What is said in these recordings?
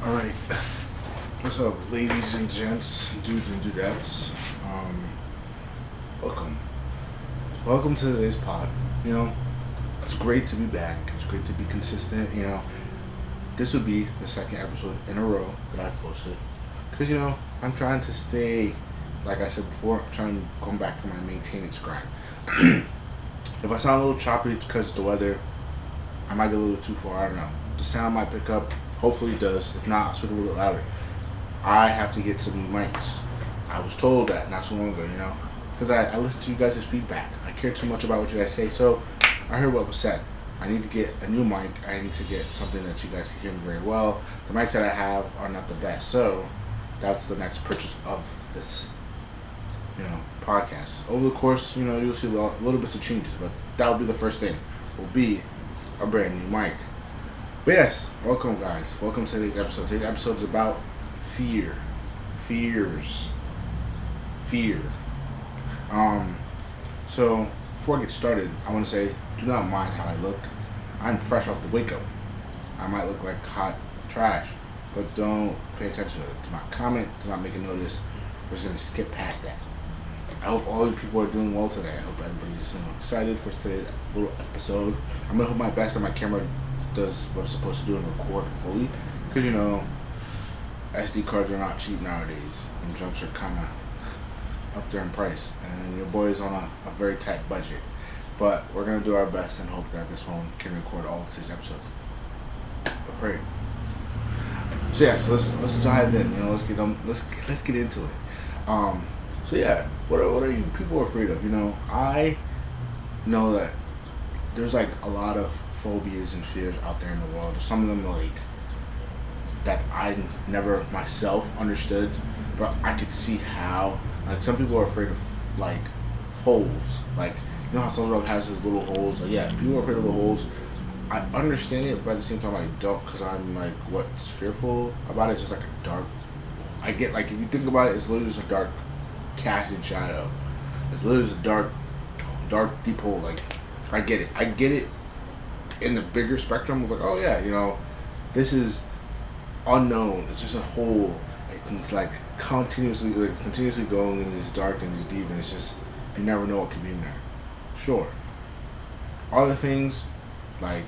Alright, what's up, ladies and gents, dudes and dudettes? Welcome. Welcome to today's pod. You know, it's great to be back. It's great to be consistent. This would be the second episode in a row that I've posted. Because, I'm trying to stay, like I said before, I'm trying to come back to my maintenance grind. If I sound a little choppy, it's because the weather. I might be a little too far, I don't know. The sound might pick up. Hopefully it does. If not, I'll speak a little bit louder. I have to get some new mics. I was told that not too long ago, because I listen to you guys' feedback. I care too much about what you guys say, so I heard what was said. I need to get a new mic. I need to get something that you guys can hear me very well. The mics that I have are not the best, so that's the next purchase of this, podcast. Over the course, you'll see little bits of changes, but that will be the first thing. Will be a brand new mic. But yes, welcome guys. Welcome to today's episode. Today's episode is about fear. Fears. Fear. So before I get started, I want to say, do not mind how I look. I'm fresh off the wake up. I might look like hot trash, but don't pay attention to it. Do not comment. Do not make a notice. We're just gonna skip past that. I hope all you people are doing well today. I hope everybody's excited for today's little episode. I'm gonna hope my best that my camera does what it's supposed to do and record fully, because SD cards are not cheap nowadays, and junks are kind of up there in price, and your boy is on a very tight budget, but we're gonna do our best and hope that this one can record all of today's episode. But pray. So yes, let's dive in. Let's get into it. So yeah, what are you people afraid of? I know that there's like a lot of phobias and fears out there in the world. Some of them that I never myself understood, but I could see how. Like, some people are afraid of like holes. Like, how SpongeBob has his little holes. Like, yeah, people are afraid of the holes. I understand it, but at the same time I don't, because I'm like, what's fearful about it is just like a dark. I get, like, if you think about it, it's literally just a dark casting shadow. It's literally just a dark deep hole. Like, I get it in the bigger spectrum of like, oh yeah, this is unknown. It's just a hole. It's like continuously going, and it's dark and it's deep, and it's just, you never know what could be in there. Sure. Other things like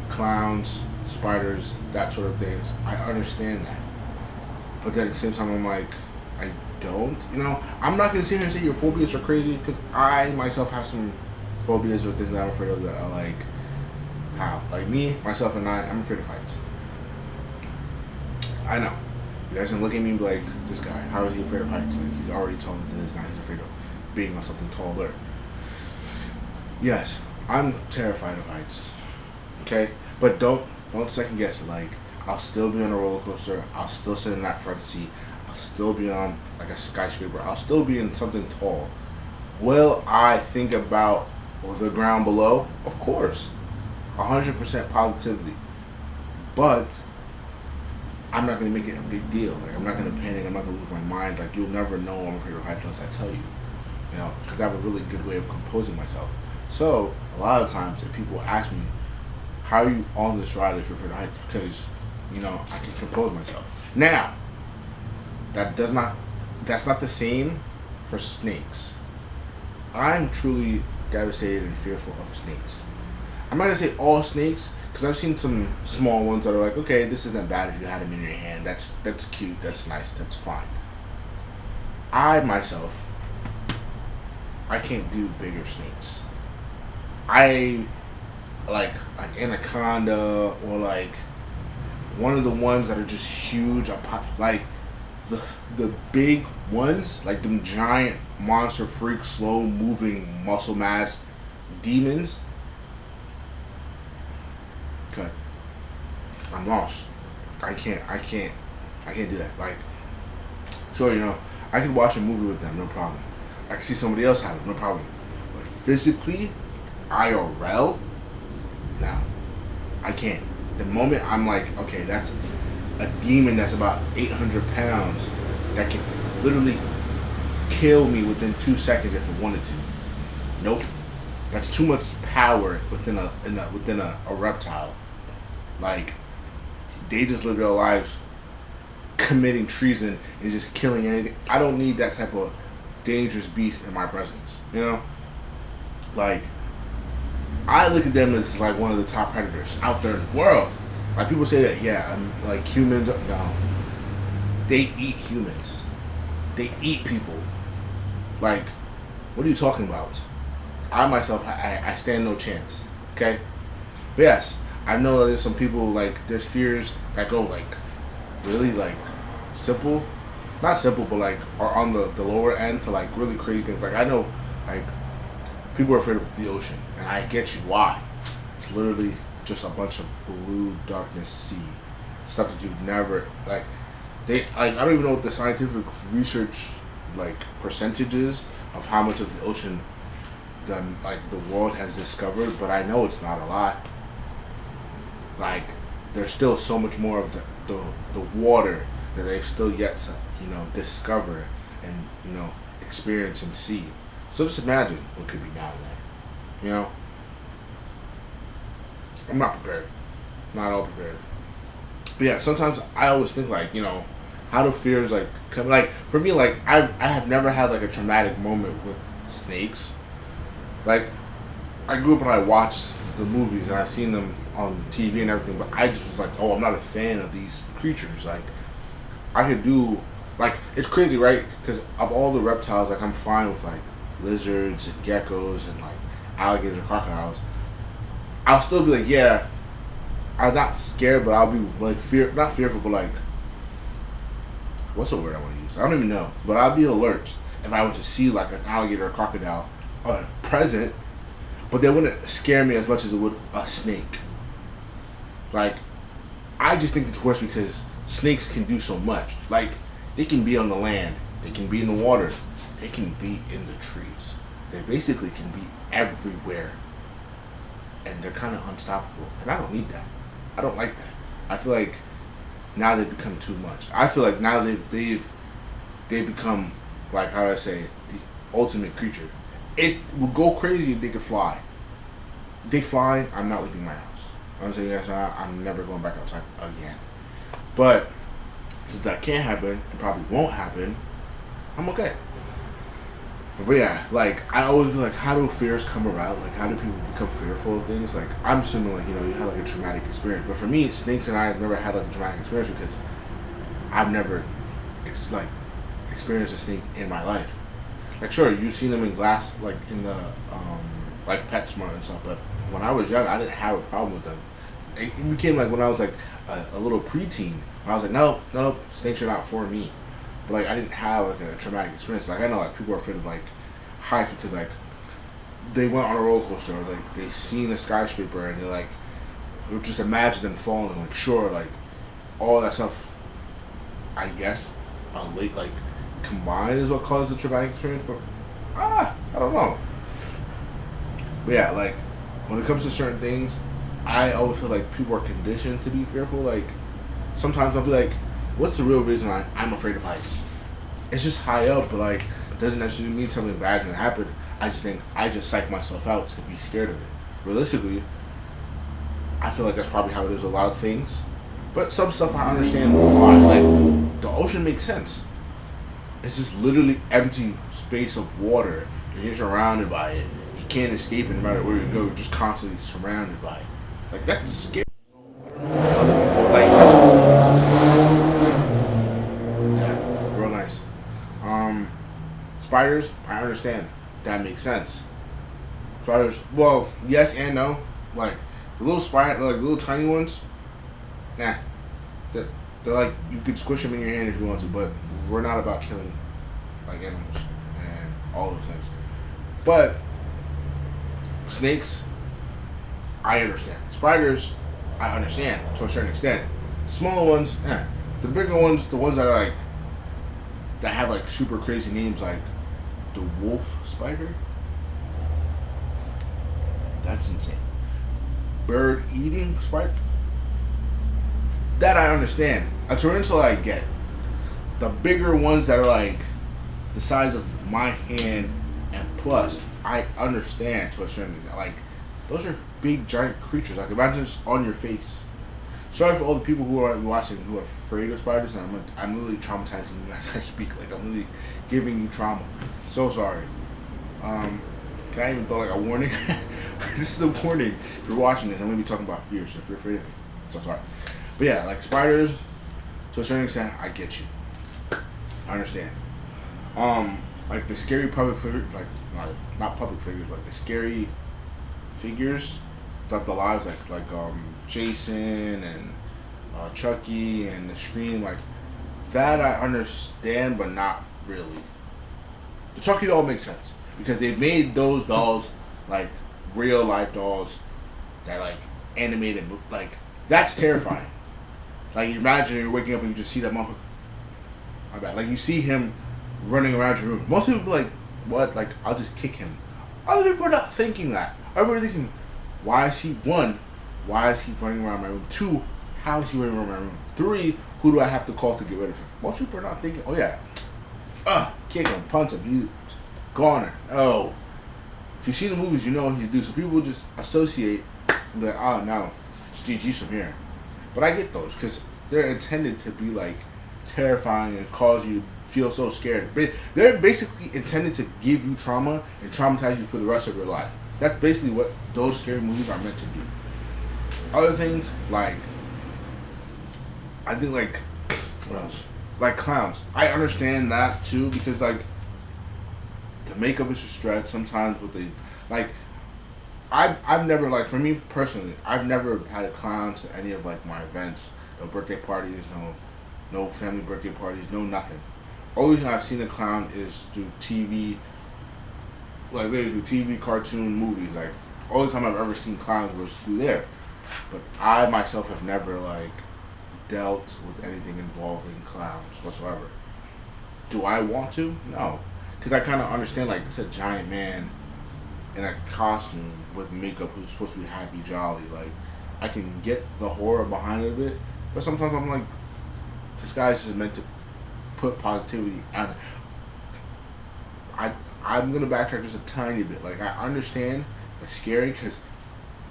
clowns, spiders, that sort of things, I understand that. But then at the same time, I'm like, I don't. I'm not gonna sit here and say your phobias are crazy, because I myself have some phobias or things that I'm afraid of that are like, how? Like me, myself, and I'm afraid of heights. I know. You guys can look at me and be like, this guy, how is he afraid of heights? Like, he's already taller than this, now he's afraid of being on something taller. Yes, I'm terrified of heights. Okay? But don't second guess it. Like, I'll still be on a roller coaster. I'll still sit in that front seat. I'll still be on like a skyscraper. I'll still be in something tall. Will I think about the ground below? Of course. 100% positively. But I'm not going to make it a big deal. Like, I'm not going to panic. I'm not going to lose my mind. Like, you'll never know I'm afraid of heights unless I tell you. Because I have a really good way of composing myself. So, a lot of times, if people ask me, how are you on this ride if you're afraid of heights? Because, I can compose myself. Now, that's not the same for snakes. I'm truly devastated and fearful of snakes. I'm not going to say all snakes, because I've seen some small ones that are like, okay, this isn't bad if you had them in your hand. That's cute. That's nice. That's fine. I, myself, I can't do bigger snakes. I like an anaconda, or like one of the ones that are just huge. Like the big ones, like them giant monster freak, slow moving muscle mass demons. Cut. I'm lost. I can't do that. Like, sure, I can watch a movie with them, no problem. I can see somebody else have it, no problem. But physically, IRL, no, I can't. The moment I'm like, okay, that's a demon that's about 800 pounds that can literally kill me within 2 seconds if it wanted to. Nope. That's too much power within a reptile. Like, they just live their lives committing treason and just killing anything. I don't need that type of dangerous beast in my presence. You know, like I look at them as like one of the top predators out there in the world. Like people say that, yeah, like humans. No, they eat humans. They eat people. Like, what are you talking about? I myself, I stand no chance. Okay, but yes, I know that there's some people like there's fears that go like really like simple, not simple, but like are on the lower end to like really crazy things. Like I know, like people are afraid of the ocean, and I get you why. It's literally just a bunch of blue darkness sea stuff that you've never like. They like I don't even know what the scientific research like percentages of how much of the ocean the world has discovered, but I know it's not a lot. Like there's still so much more of the water that they've still yet to discover and experience and see. So just imagine what could be down there. I'm not prepared, not all prepared. But yeah, sometimes I always think like how do fears like come? Like for me, like I have never had like a traumatic moment with snakes. Like I grew up and I watched the movies and I've seen them on TV and everything, but I just was like, oh, I'm not a fan of these creatures. Like I could do like it's crazy, right? Because of all the reptiles, like I'm fine with like lizards and geckos and like alligators and crocodiles. I'll still be like, yeah, I'm not scared, but I'll be like not fearful, but like what's the word I want to use? I don't even know, but I'll be alert if I were to see like an alligator or crocodile present, but they wouldn't scare me as much as it would a snake. Like, I just think it's worse because snakes can do so much. Like, they can be on the land, they can be in the water, they can be in the trees. They basically can be everywhere, and they're kind of unstoppable. And I don't need that. I don't like that. I feel like now they've become too much. I feel like now they've become like how do I say the ultimate creature. It would go crazy if they could fly. If they fly, I'm not leaving my house. I'm saying that's not. I'm never going back outside again. But since that can't happen, and probably won't happen, I'm okay. But yeah, like I always be like, how do fears come about? Like how do people become fearful of things? Like I'm assuming like you had like a traumatic experience. But for me, snakes and I have never had like a traumatic experience because I've never experienced a snake in my life. Like sure, you've seen them in glass, like in the like PetSmart and stuff. But when I was young, I didn't have a problem with them. It became like when I was like a little preteen. When I was like, nope, snakes are not for me. But like I didn't have like a traumatic experience. Like I know like people are afraid of like heights because like they went on a roller coaster or like they seen a skyscraper and they're like just imagine them falling. Like sure, like all that stuff. I guess late like combined is what caused the traumatic experience. But I don't know. But yeah, like when it comes to certain things, I always feel like people are conditioned to be fearful. Like sometimes I'll be like, what's the real reason I'm afraid of heights? It's just high up, but like doesn't necessarily mean something bad's gonna happen. I just think I just psych myself out to be scared of it. Realistically, I feel like that's probably how it is with a lot of things. But some stuff I understand why. Like the ocean makes sense. It's just literally empty space of water. You're surrounded by it. You can't escape it no matter where you go. You're just constantly surrounded by it. Like that's scary. Other people like yeah, real nice. Spiders, I understand. That makes sense. Spiders, well, yes and no. Like the little spider, like the little tiny ones. Nah, they're like you could squish them in your hand if you want to, but we're not about killing like animals and all those things. But snakes, I understand. Spiders, I understand to a certain extent. The smaller ones, the bigger ones, the ones that are like that have like super crazy names, like the wolf spider. That's insane. Bird eating spider. That I understand. A tarantula I get. The bigger ones that are like the size of my hand and plus, I understand to a certain extent. Like those are big giant creatures. Like imagine it's on your face. sorry for all the people who are watching who are afraid of spiders, and I'm literally traumatizing you as I speak. Like I'm literally giving you trauma. So sorry. Can I even throw like a warning? This is a warning if you're watching this. I'm gonna be talking about fear, so if you're afraid of it, so sorry. But yeah, like spiders, to a certain extent, I get you. I understand. Like the scary public figure, like not public figures, but the scary figures throughout the lives, like Jason and Chucky and the Scream, like that I understand, but not really. The Chucky doll makes sense because they've made those dolls like real life dolls that like animated, like that's terrifying. Like imagine you're waking up and you just see that motherfucker. My bad. Like you see him running around your room. Most people be like, "What? Like I'll just kick him." Other people are not thinking that. Everybody's thinking, "Why is he one? Why is he running around my room? Two, how is he running around my room? Three, who do I have to call to get rid of him?" Most people are not thinking, "Oh yeah, kick him, punch him, he's goner." Oh, if you see the movies, you know what he's do. So people just associate, and be like, "Oh no, it's GG's from here." But I get those because they're intended to be like terrifying and cause you to feel so scared. But they're basically intended to give you trauma and traumatize you for the rest of your life. That's basically what those scary movies are meant to do. Other things like, I think like, what else? Like clowns. I understand that too because like the makeup is a stretch sometimes with the like. I've never like for me personally I've never had a clown to any of like my events, no birthday parties, no family birthday parties, no nothing. Only reason I've seen a clown is through TV, like literally through TV, cartoon, movies. Like only time I've ever seen clowns was through there. But I myself have never like dealt with anything involving clowns whatsoever. Do I want to? No, because I kind of understand like it's a giant man in a costume with makeup who's supposed to be happy, jolly. Like I can get the horror behind it, but sometimes I'm like, this guy's just meant to put positivity out. I'm gonna backtrack just a tiny bit. Like I understand it's scary because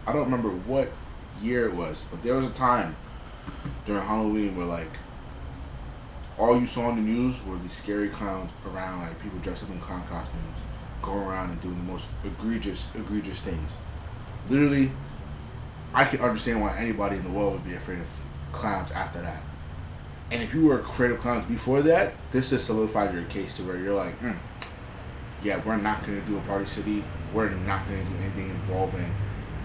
I don't remember what year it was, but there was a time during Halloween where like all you saw on the news were these scary clowns around, like people dressed up in clown costumes, going around and doing the most egregious things. Literally, I can understand why anybody in the world would be afraid of clowns after that. And if you were afraid of clowns before that, this just solidified your case to where you're like, yeah, we're not going to do a party city. We're not going to do anything involving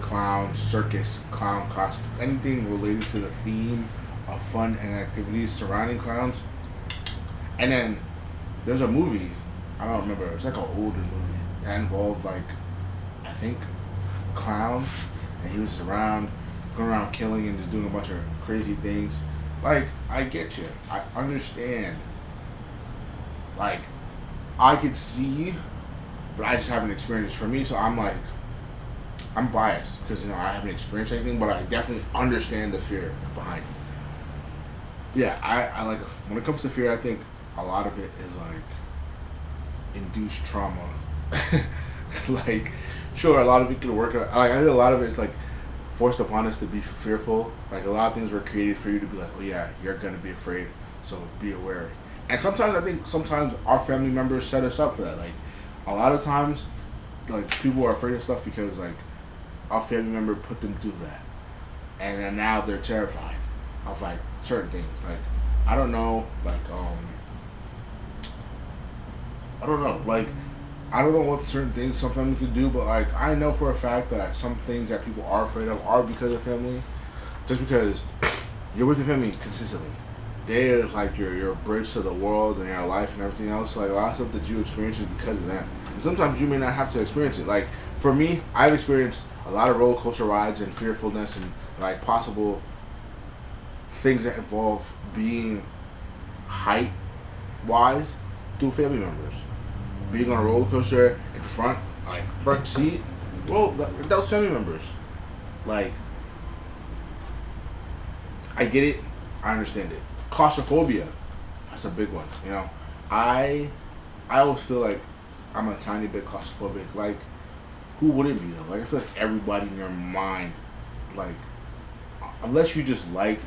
clowns, circus, clown costume, anything related to the theme of fun and activities surrounding clowns. And then there's a movie, I don't remember, it was like an older movie that involved like, I think, clowns, and he was just around, going around killing and just doing a bunch of crazy things. Like, I get you. I understand. Like, I could see, but I just haven't experienced it for me, so I'm like, I'm biased because, you know, I haven't experienced anything, but I definitely understand the fear behind it. Yeah, I like, when it comes to fear, I think a lot of it is like induced trauma. Like, sure, a lot of it can work. Like, I think a lot of it is like forced upon us to be fearful. Like a lot of things were created for you to be like, oh yeah, you're gonna be afraid, so be aware. And sometimes I think our family members set us up for that. Like a lot of times, like people are afraid of stuff because like our family member put them through that, and then now they're terrified of like certain things. Like I don't know, like I don't know, like I don't know what certain things some families can do, but like I know for a fact that some things that people are afraid of are because of family. Just because you're with your family consistently, they're like your bridge to the world and your life and everything else. So like a lot of stuff that you experience is because of them. And sometimes you may not have to experience it. Like for me, I've experienced a lot of roller coaster rides and fearfulness and like possible things that involve being height wise through family members. Being on a roller coaster in front, like front seat, well, that was family members. Like, I get it, I understand it. Claustrophobia, that's a big one. You know, I always feel like I'm a tiny bit claustrophobic. Like, who wouldn't be though? Like, I feel like everybody in your mind, like, unless you just like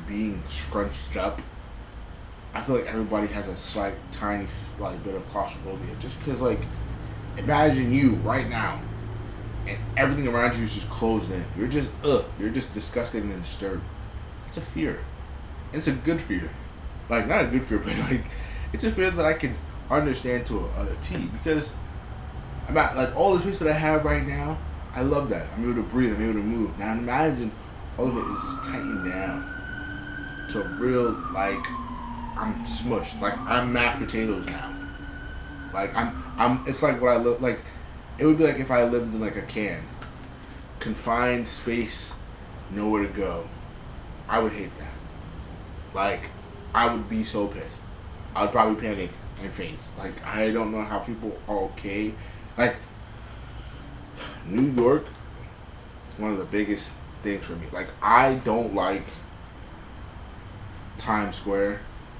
being scrunched up, I feel like everybody has a slight, tiny, like bit of claustrophobia. Just because, like, imagine you right now, and everything around you is just closed in. You're just you're just disgusted and disturbed. It's a fear. It's a good fear. Like, not a good fear, but like, it's a fear that I can understand to a T, because I'm at, like, all the space that I have right now. I love that. I'm able to breathe. I'm able to move. Now imagine all of it is just tightened down to real, like, I'm smushed. Like, I'm mashed potatoes now. Like, it's like what I look like. It would be like if I lived in, like, a can, confined space, nowhere to go. I would hate that. Like, I would be so pissed. I would probably panic and faint. Like, I don't know how people are okay. Like, New York, one of the biggest things for me. Like, I don't like Times Square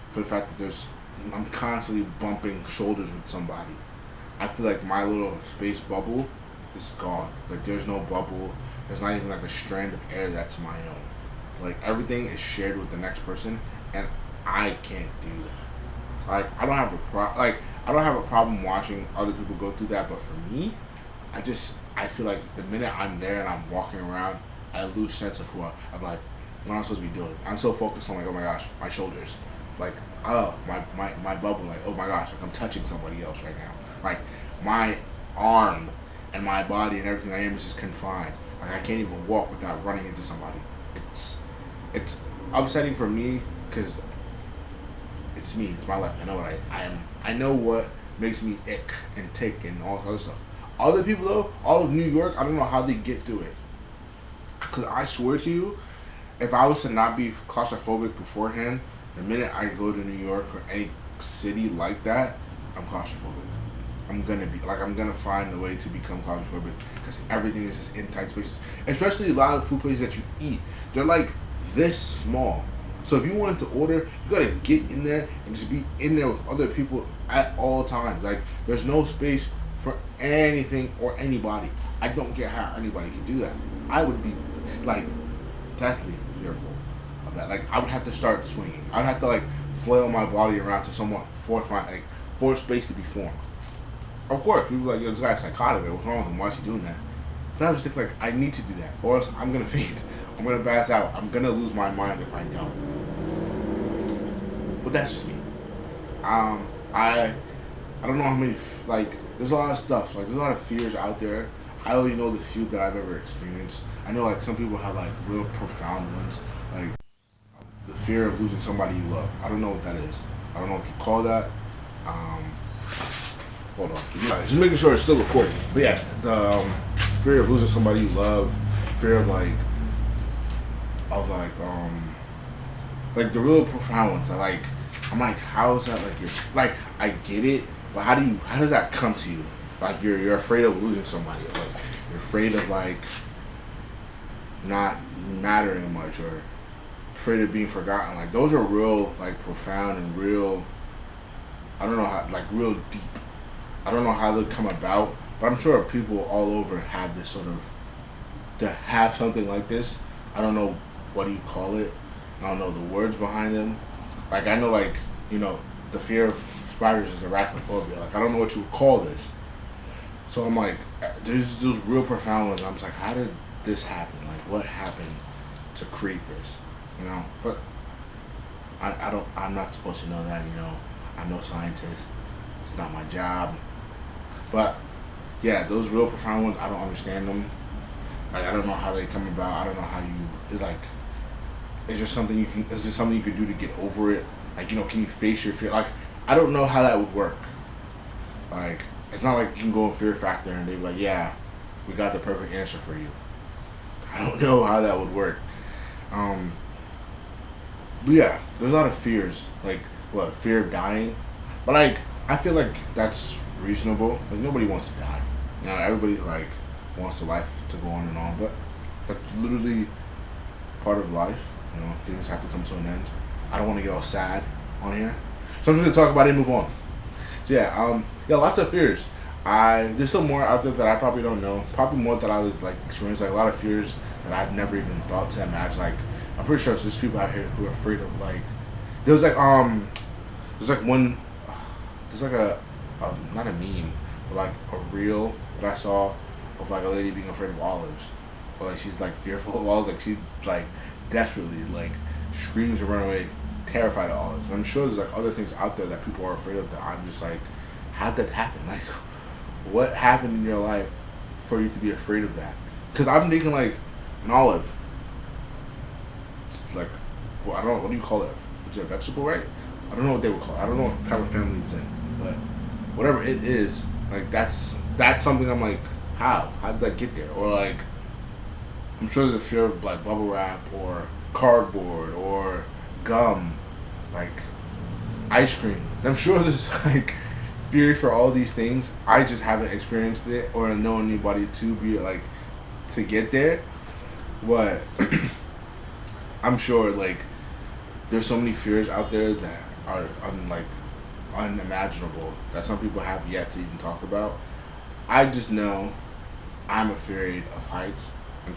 for the fact that I'm constantly bumping shoulders with somebody. I feel like my little space bubble is gone. Like, there's no bubble. There's not even like a strand of air that's my own. Like, everything is shared with the next person, and I can't do that. Like, I don't have a problem watching other people go through that, but for me, I feel like the minute I'm there and I'm walking around, I lose sense of I'm like, what I'm supposed to be doing. I'm so focused on, like, oh my gosh, my shoulders, like, oh, my bubble, like, oh my gosh, like, I'm touching somebody else right now. Like, my arm and my body and everything I am is just confined. Like, I can't even walk without running into somebody. It's upsetting for me because it's me. It's my life. I know what I am. I know what makes me ick and tick and all this other stuff. Other people, though, all of New York, I don't know how they get through it. Because I swear to you, if I was to not be claustrophobic beforehand, the minute I go to New York or any city like that, I'm claustrophobic. I'm gonna find a way to become claustrophobic because everything is just in tight spaces. Especially a lot of food places that you eat, they're like this small. So if you wanted to order, you gotta get in there and just be in there with other people at all times. Like, there's no space for anything or anybody. I don't get how anybody can do that. I would be, like, deathly fearful of that. Like, I would have to start swinging. I would have to, like, flail my body around to somewhat force space to be formed. Of course, people are like, yo, this guy's psychotic. Like, what's wrong with him? Why is he doing that? But I was thinking, like, I need to do that, or else I'm gonna faint. I'm gonna pass out. I'm gonna lose my mind if I don't. But that's just me. I don't know how many, like, there's a lot of stuff. Like, there's a lot of fears out there. I only know the few that I've ever experienced. I know, like, some people have, like, real profound ones. Like, the fear of losing somebody you love. I don't know what that is. I don't know what you call that. Hold on. Just making sure it's still recording. But yeah, the fear of losing somebody you love, fear of like the real profound ones. I'm like, how is that, like, I get it, but how does that come to you? Like, you're afraid of losing somebody, or like you're afraid of, like, not mattering much, or afraid of being forgotten. Like, those are real, like, profound and real. I don't know how, like, real deep. I don't know how they come about, but I'm sure people all over have this sort of, to have something like this. I don't know what do you call it. I don't know the words behind them. Like, I know, like, you know, the fear of spiders is arachnophobia. Like, I don't know what you would call this. So I'm like, there's those real profound ones. I'm just like, how did this happen? Like, what happened to create this? You know, but I'm not supposed to know that. You know, I'm no scientist. It's not my job. But yeah, those real profound ones, I don't understand them. Like, I don't know how they come about. I don't know how is there something is there something you could do to get over it? Like, you know, can you face your fear? Like, I don't know how that would work. Like, it's not like you can go on Fear Factor and they'd be like, yeah, we got the perfect answer for you. I don't know how that would work. But yeah, there's a lot of fears. Like, what, fear of dying? But, like, I feel like that's reasonable. Like, nobody wants to die. You know, everybody, like, wants their life to go on and on. But that's literally part of life. You know, things have to come to an end. I don't want to get all sad on here. So I'm just going to talk about it and move on. So yeah, lots of fears. There's still more out there that I probably don't know. Probably more that I would, like, experience. Like, a lot of fears that I've never even thought to imagine. Like, I'm pretty sure there's people out here who are afraid of, like, there was like there's like one there's like a not a meme, but like a reel that I saw of like a lady being afraid of olives, or like she's like fearful of olives, like she like desperately like screams and run away, terrified of olives. I'm sure there's like other things out there that people are afraid of that I'm just like, how'd that happen? Like, what happened in your life for you to be afraid of that? Because I'm thinking like an olive, like, well, I don't know, what do you call it? It's a vegetable, right? I don't know what they would call it. I don't know what type of family it's in, but whatever it is, like that's something I'm like, how did that get there? Or like, I'm sure there's a fear of like bubble wrap or cardboard or gum, like ice cream. I'm sure there's like fear for all these things. I just haven't experienced it or know anybody to be like to get there. But I'm sure like there's so many fears out there that are unimaginable that some people have yet to even talk about. I just know I'm afraid of heights and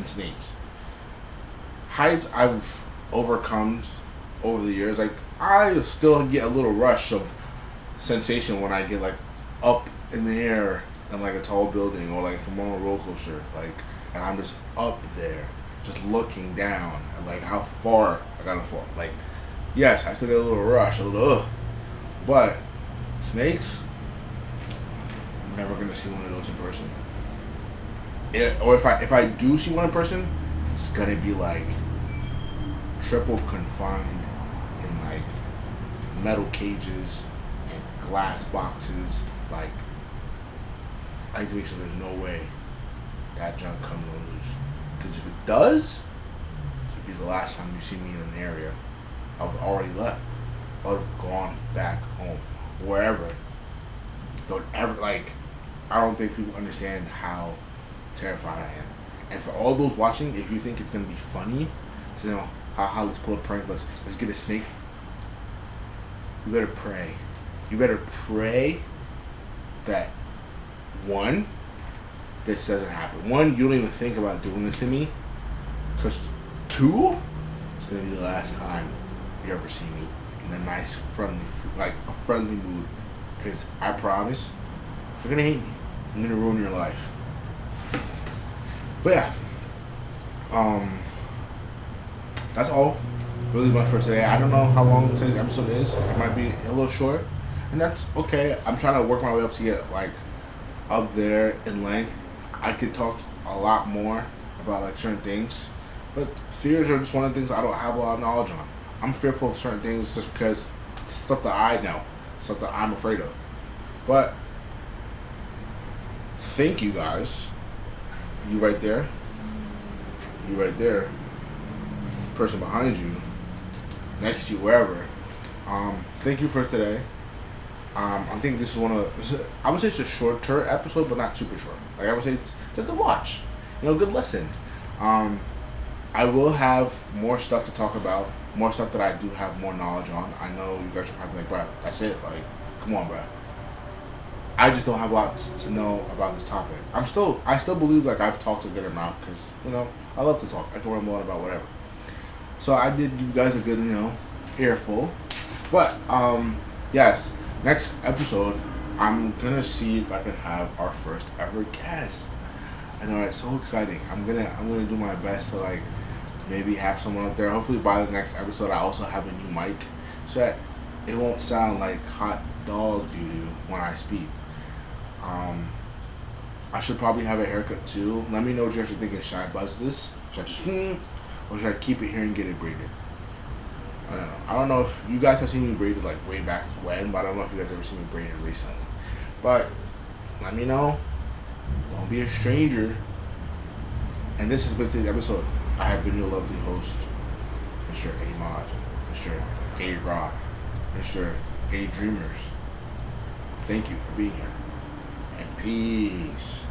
snakes. Heights I've overcome over the years. Like, I still get a little rush of sensation when I get like up in the air in like a tall building or like from on a roller coaster, like, and I'm just up there just looking down at like how far I gotta fall. Like, yes, I still get a little rush, a little but snakes, I'm never gonna see one of those in person. Or if I do see one in person, it's gonna be like triple confined in like metal cages and glass boxes. Like, I need to make sure there's no way that junk comes loose. Because if it does, it'll be the last time you see me in an area. I would already left. I would have gone back home, wherever. Don't ever, like, I don't think people understand how terrified I am. And for all those watching, if you think it's gonna be funny, so, you know, haha, let's pull a prank, let's get a snake. You better pray. You better pray that, one, this doesn't happen. One, you don't even think about doing this to me. Because two, it's gonna be the last time you ever see me in a nice, friendly, like a friendly mood. Because I promise, you're gonna hate me. I'm gonna ruin your life. But yeah, that's all really much for today. I don't know how long today's episode is. It might be a little short, and that's okay. I'm trying to work my way up to get like up there in length. I could talk a lot more about like certain things, but fears are just one of the things I don't have a lot of knowledge on. I'm fearful of certain things just because it's stuff that I know, stuff that I'm afraid of. But thank you guys. You right there. You right there. Person behind you. Next to you, wherever. Thank you for today. I think this is I would say it's a shorter episode, but not super short. Like, I would say it's a good watch. You know, good listen. I will have more stuff to talk about, more stuff that I do have more knowledge on. I know you guys are probably like, bro, that's it. Like, come on, bro. I just don't have a lot to know about this topic. I still believe like I've talked a good amount because, you know, I love to talk. I can ramble on about whatever. So I did you guys a good, you know, earful. But yes, next episode I'm gonna see if I can have our first ever guest. I know, it's so exciting. I'm gonna do my best to like maybe have someone up there. Hopefully by the next episode I also have a new mic so that it won't sound like hot dog doo-doo when I speak. I should probably have a haircut too. Let me know what you guys are thinking. Should I buzz this? Should I just or should I keep it here and get it braided? I don't know. I don't know if you guys have seen me braided like way back when, but I don't know if you guys ever seen me braided recently. But let me know. Don't be a stranger. And this has been today's episode. I have been your lovely host, Mr. A Mod, Mr. A Rock, Mr. A Dreamers. Thank you for being here. And peace.